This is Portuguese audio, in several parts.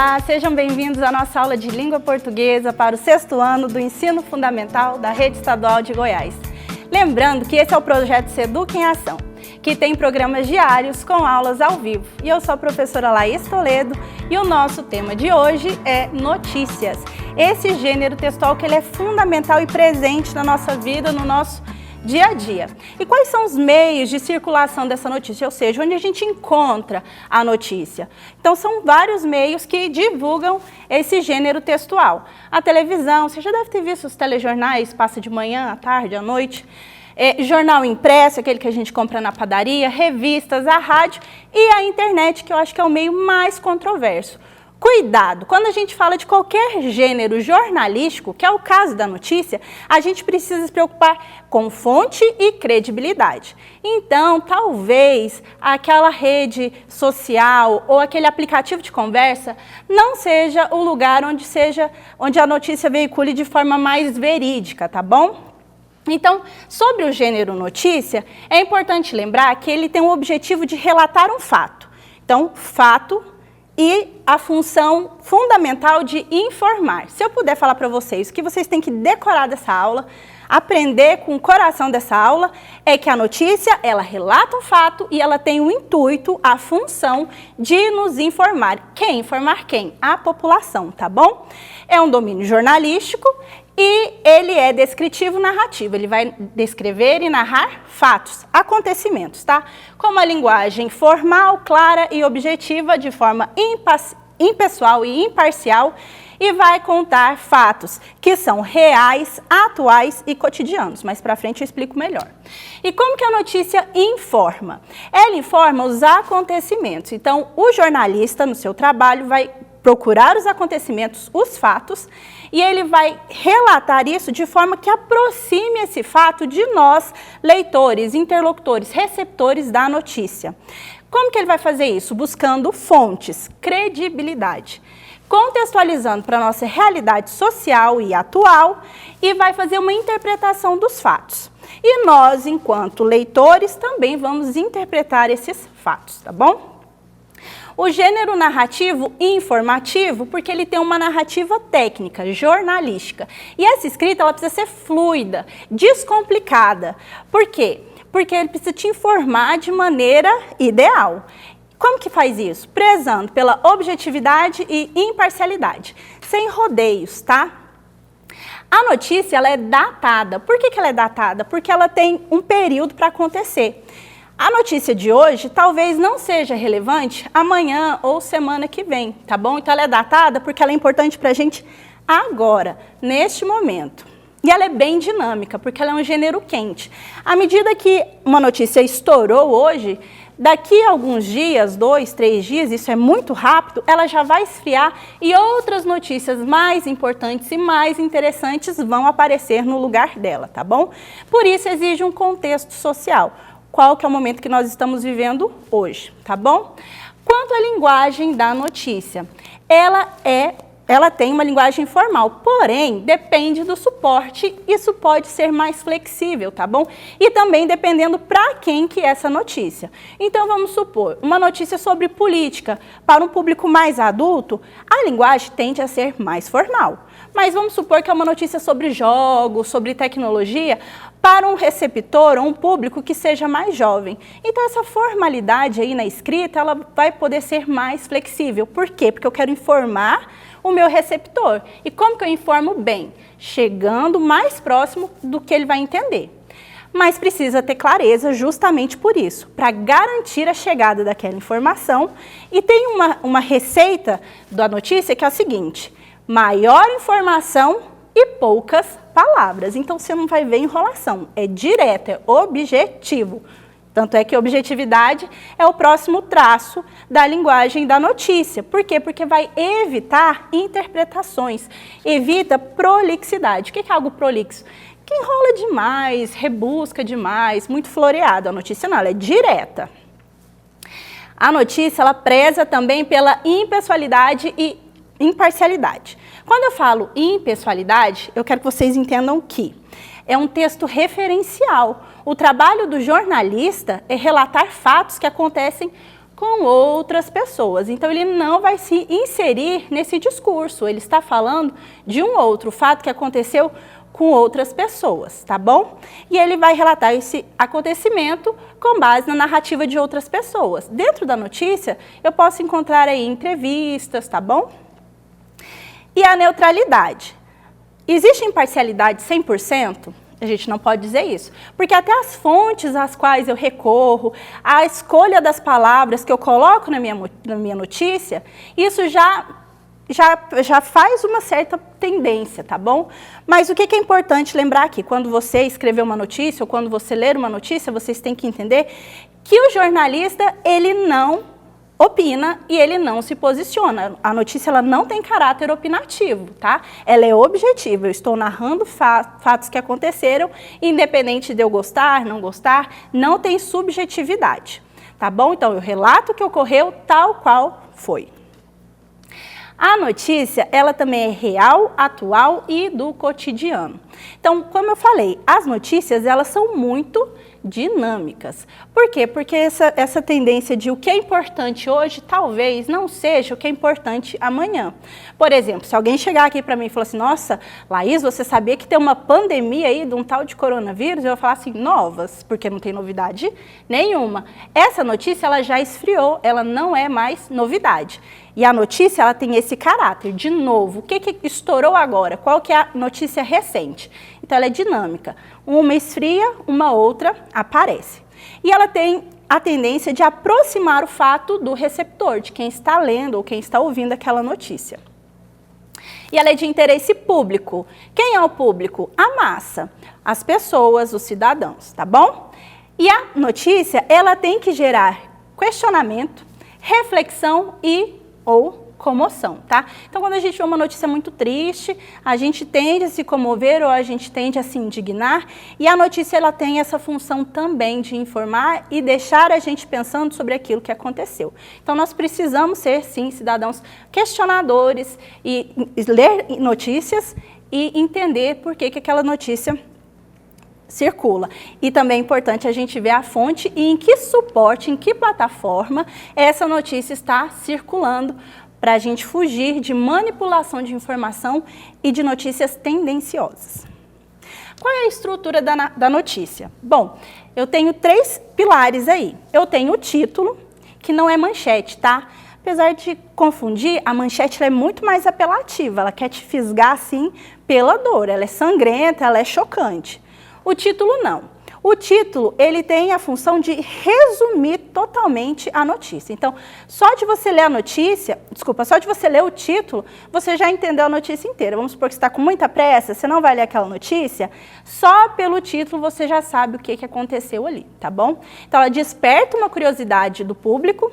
Olá, sejam bem-vindos à nossa aula de língua portuguesa para o 6º ano do Ensino Fundamental da Rede Estadual de Goiás. Lembrando que esse é o projeto Seduc em Ação, que tem programas diários com aulas ao vivo. E eu sou a professora Laís Toledo e o nosso tema de hoje é notícias. Esse gênero textual que ele é fundamental e presente na nossa vida, no nosso dia a dia. E quais são os meios de circulação dessa notícia, ou seja, onde a gente encontra a notícia? Então, são vários meios que divulgam esse gênero textual. A televisão, você já deve ter visto os telejornais, passa de manhã, à tarde, à noite. Jornal impresso, aquele que a gente compra na padaria, revistas, a rádio e a internet, que eu acho que é o meio mais controverso. Cuidado, quando a gente fala de qualquer gênero jornalístico, que é o caso da notícia, a gente precisa se preocupar com fonte e credibilidade. Então, talvez aquela rede social ou aquele aplicativo de conversa não seja o lugar onde a notícia veicule de forma mais verídica, tá bom? Então, sobre o gênero notícia, é importante lembrar que ele tem o objetivo de relatar um fato. Então, fato e a função fundamental de informar. Se eu puder falar para vocês o que vocês têm que decorar dessa aula, aprender com o coração dessa aula, é que a notícia, ela relata um fato e ela tem o intuito, a função de nos informar. Quem? Informar quem? A população, tá bom? É um domínio jornalístico e ele é descritivo narrativo, ele vai descrever e narrar fatos, acontecimentos, tá? Com uma linguagem formal, clara e objetiva, de forma impessoal e imparcial, e vai contar fatos que são reais, atuais e cotidianos. Mais pra frente eu explico melhor. E como que a notícia informa? Ela informa os acontecimentos. Então, o jornalista, no seu trabalho, vai procurar os acontecimentos, os fatos, e ele vai relatar isso de forma que aproxime esse fato de nós, leitores, interlocutores, receptores da notícia. Como que ele vai fazer isso? Buscando fontes, credibilidade, contextualizando para a nossa realidade social e atual, e vai fazer uma interpretação dos fatos. E nós, enquanto leitores, também vamos interpretar esses fatos, tá bom? O gênero narrativo e informativo, porque ele tem uma narrativa técnica, jornalística. E essa escrita, ela precisa ser fluida, descomplicada. Por quê? Porque ele precisa te informar de maneira ideal. Como que faz isso? Prezando pela objetividade e imparcialidade, sem rodeios, tá? A notícia, ela é datada. Por que ela é datada? Porque ela tem um período para acontecer. A notícia de hoje talvez não seja relevante amanhã ou semana que vem, tá bom? Então ela é datada porque ela é importante para a gente agora, neste momento. E ela é bem dinâmica, porque ela é um gênero quente. À medida que uma notícia estourou hoje, daqui a alguns dias, 2, 3 dias, isso é muito rápido, ela já vai esfriar e outras notícias mais importantes e mais interessantes vão aparecer no lugar dela, tá bom? Por isso exige um contexto social. Qual que é o momento que nós estamos vivendo hoje, tá bom? Quanto à linguagem da notícia, ela tem uma linguagem formal, porém, depende do suporte, isso pode ser mais flexível, tá bom? E também dependendo para quem que é essa notícia. Então, vamos supor, uma notícia sobre política, para um público mais adulto, a linguagem tende a ser mais formal. Mas vamos supor que é uma notícia sobre jogos, sobre tecnologia, para um receptor ou um público que seja mais jovem. Então, essa formalidade aí na escrita, ela vai poder ser mais flexível. Por quê? Porque eu quero informar o meu receptor. E como que eu informo bem? Chegando mais próximo do que ele vai entender. Mas precisa ter clareza justamente por isso, para garantir a chegada daquela informação. E tem uma receita da notícia que é a seguinte: maior informação e poucas palavras. Então, você não vai ver enrolação, é direto, é objetivo. Tanto é que objetividade é o próximo traço da linguagem da notícia. Por quê? Porque vai evitar interpretações, evita prolixidade. O que é algo prolixo? Que enrola demais, rebusca demais, muito floreado. A notícia não, ela é direta. A notícia, ela preza também pela impessoalidade e imparcialidade. Quando eu falo impessoalidade, eu quero que vocês entendam que é um texto referencial. O trabalho do jornalista é relatar fatos que acontecem com outras pessoas. Então, ele não vai se inserir nesse discurso, ele está falando de um outro fato que aconteceu com outras pessoas, tá bom? E ele vai relatar esse acontecimento com base na narrativa de outras pessoas. Dentro da notícia, eu posso encontrar aí entrevistas, tá bom? E a neutralidade. Existe imparcialidade 100%? A gente não pode dizer isso, porque até as fontes às quais eu recorro, a escolha das palavras que eu coloco na minha notícia, isso já faz uma certa tendência, tá bom? Mas o que é importante lembrar aqui? Quando você escrever uma notícia ou quando você ler uma notícia, vocês têm que entender que o jornalista, ele não opina e ele não se posiciona. A notícia ela não tem caráter opinativo, tá? Ela é objetiva, eu estou narrando fatos que aconteceram, independente de eu gostar, não gostar, não tem subjetividade, tá bom? Então, eu relato o que ocorreu tal qual foi. A notícia, ela também é real, atual e do cotidiano. Então, como eu falei, as notícias, elas são muito dinâmicas. Por quê? Porque essa tendência de o que é importante hoje, talvez não seja o que é importante amanhã. Por exemplo, se alguém chegar aqui para mim e falar assim, nossa, Laís, você sabia que tem uma pandemia aí de um tal de coronavírus? Eu vou falar assim, novas, porque não tem novidade nenhuma. Essa notícia, ela já esfriou, ela não é mais novidade. E a notícia, ela tem esse caráter, de novo, o que estourou agora? Qual que é a notícia recente? Então, ela é dinâmica. Uma esfria, uma outra aparece. E ela tem a tendência de aproximar o fato do receptor, de quem está lendo ou quem está ouvindo aquela notícia. E ela é de interesse público. Quem é o público? A massa, as pessoas, os cidadãos, tá bom? E a notícia, ela tem que gerar questionamento, reflexão ou comoção, tá? Então, quando a gente vê uma notícia muito triste, a gente tende a se comover ou a gente tende a se indignar, e a notícia, ela tem essa função também de informar e deixar a gente pensando sobre aquilo que aconteceu. Então, nós precisamos ser, sim, cidadãos questionadores e ler notícias e entender por que aquela notícia circula. E também é importante a gente ver a fonte e em que suporte, em que plataforma essa notícia está circulando, para a gente fugir de manipulação de informação e de notícias tendenciosas. Qual é a estrutura da notícia? Bom, eu tenho 3 pilares aí. Eu tenho o título, que não é manchete, tá? Apesar de confundir, a manchete ela é muito mais apelativa, ela quer te fisgar assim pela dor, ela é sangrenta, ela é chocante. O título não. O título, ele tem a função de resumir totalmente a notícia. Então, só de você ler a notícia, só de você ler o título, você já entendeu a notícia inteira. Vamos supor que você está com muita pressa, você não vai ler aquela notícia, só pelo título você já sabe o que aconteceu ali, tá bom? Então, ela desperta uma curiosidade do público,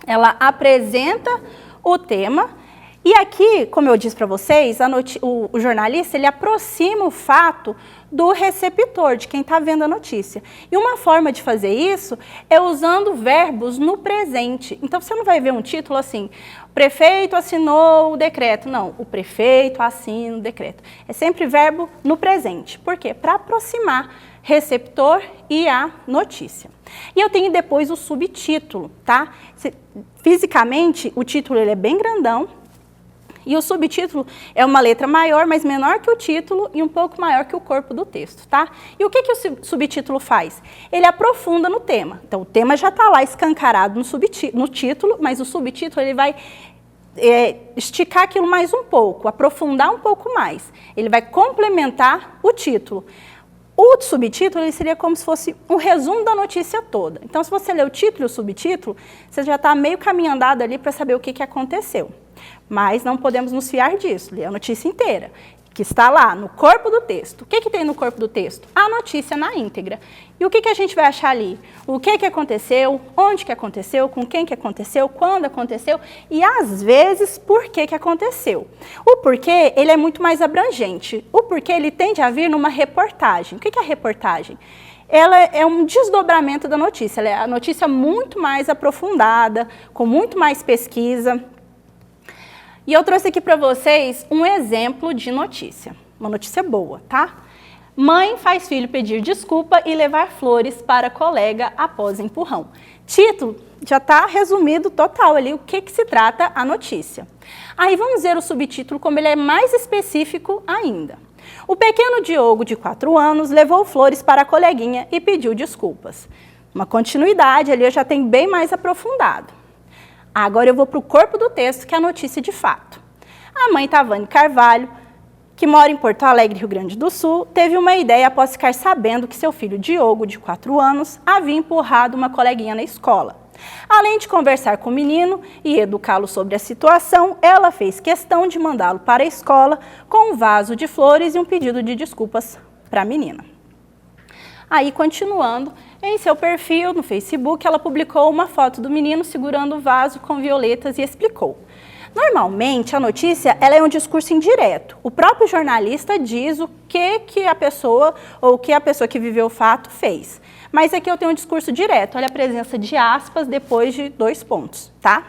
ela apresenta o tema, e aqui, como eu disse para vocês, o jornalista, ele aproxima o fato do receptor, de quem está vendo a notícia. E uma forma de fazer isso é usando verbos no presente. Então, você não vai ver um título assim, o prefeito assinou o decreto. Não, o prefeito assina o decreto. É sempre verbo no presente. Por quê? Para aproximar receptor e a notícia. E eu tenho depois o subtítulo, tá? Fisicamente, o título ele é bem grandão, e o subtítulo é uma letra maior, mas menor que o título e um pouco maior que o corpo do texto, tá? E o que o subtítulo faz? Ele aprofunda no tema. Então, o tema já está lá escancarado no título, mas o subtítulo ele vai esticar aquilo mais um pouco, aprofundar um pouco mais. Ele vai complementar o título. O subtítulo ele seria como se fosse um resumo da notícia toda. Então, se você ler o título e o subtítulo, você já está meio caminho andado ali para saber o que aconteceu. Mas não podemos nos fiar disso, ler a notícia inteira, que está lá no corpo do texto. O que tem no corpo do texto? A notícia na íntegra. E o que a gente vai achar ali? O que aconteceu, onde que aconteceu, com quem que aconteceu, quando aconteceu e, às vezes, por que aconteceu. O porquê, ele é muito mais abrangente. O porquê, ele tende a vir numa reportagem. O que é a reportagem? Ela é um desdobramento da notícia. Ela é a notícia muito mais aprofundada, com muito mais pesquisa. E eu trouxe aqui para vocês um exemplo de notícia. Uma notícia boa, tá? Mãe faz filho pedir desculpa e levar flores para colega após empurrão. Título, já está resumido total ali o que se trata a notícia. Aí vamos ver o subtítulo como ele é mais específico ainda. O pequeno Diogo, de 4 anos, levou flores para a coleguinha e pediu desculpas. Uma continuidade ali eu já tenho bem mais aprofundado. Agora eu vou para o corpo do texto, que é a notícia de fato. A mãe Tavane Carvalho, que mora em Porto Alegre, Rio Grande do Sul, teve uma ideia após ficar sabendo que seu filho Diogo, de 4 anos, havia empurrado uma coleguinha na escola. Além de conversar com o menino e educá-lo sobre a situação, ela fez questão de mandá-lo para a escola com um vaso de flores e um pedido de desculpas para a menina. Aí, continuando, em seu perfil no Facebook, ela publicou uma foto do menino segurando o vaso com violetas e explicou: normalmente, a notícia ela é um discurso indireto. O próprio jornalista diz o que a pessoa ou o que a pessoa que viveu o fato fez. Mas aqui eu tenho um discurso direto. Olha a presença de aspas depois de 2 pontos, tá?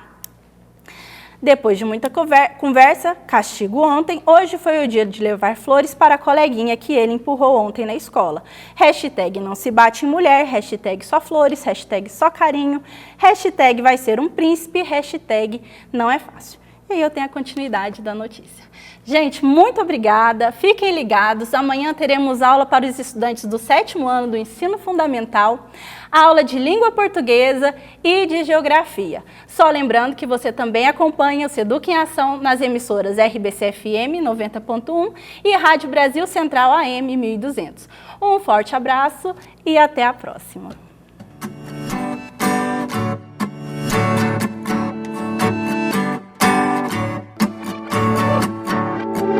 Depois de muita conversa, castigo ontem, hoje foi o dia de levar flores para a coleguinha que ele empurrou ontem na escola. Hashtag não se bate em mulher, hashtag só flores, hashtag só carinho, hashtag vai ser um príncipe, hashtag não é fácil. E aí eu tenho a continuidade da notícia. Gente, muito obrigada, fiquem ligados, amanhã teremos aula para os estudantes do 7º ano do ensino fundamental, aula de língua portuguesa e de geografia. Só lembrando que você também acompanha o Seduc em Ação nas emissoras RBC-FM 90.1 e Rádio Brasil Central AM 1200. Um forte abraço e até a próxima.